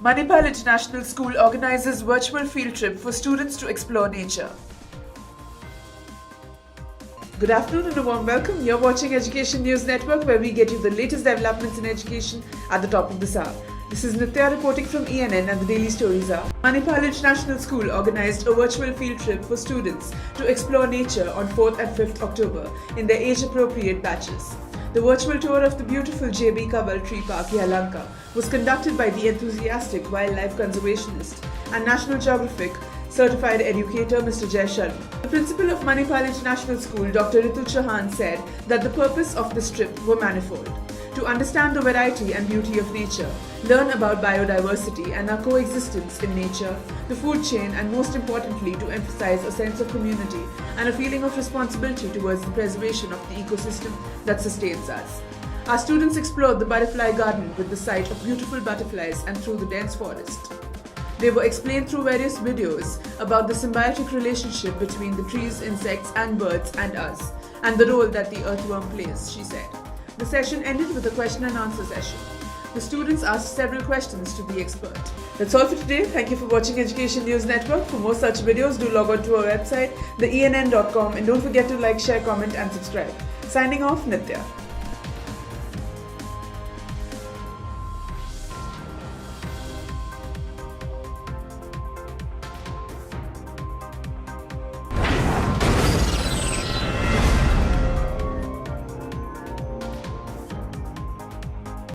Manipal International School organizes virtual field trip for students to explore nature. Good afternoon and a warm welcome. You're watching Education News Network, where we get you the latest developments in education at the top of this hour. This is Nitya reporting from ENN, and the daily stories are: Manipal International School organized a virtual field trip for students to explore nature on 4th and 5th October in their age-appropriate batches. The virtual tour of the beautiful J.B. Kaval Tree Park, Yelahanka, was conducted by the enthusiastic wildlife conservationist and National Geographic certified educator Mr. Jai Sharma. The principal of Manipal International School, Dr. Ritu Chauhan, said that the purpose of this trip were manifold: to understand the variety and beauty of nature, learn about biodiversity and our coexistence in nature, the food chain, and most importantly, to emphasize a sense of community and a feeling of responsibility towards the preservation of the ecosystem that sustains us. Our students explored the butterfly garden with the sight of beautiful butterflies and through the dense forest. They were explained through various videos about the symbiotic relationship between the trees, insects, and birds and us, and the role that the earthworm plays, she said. The session ended with a question and answer session. The students asked several questions to the expert. That's all for today. Thank you for watching Education News Network. For more such videos, do log on to our website, theenn.com, and don't forget to like, share, comment, and subscribe. Signing off, Nitya.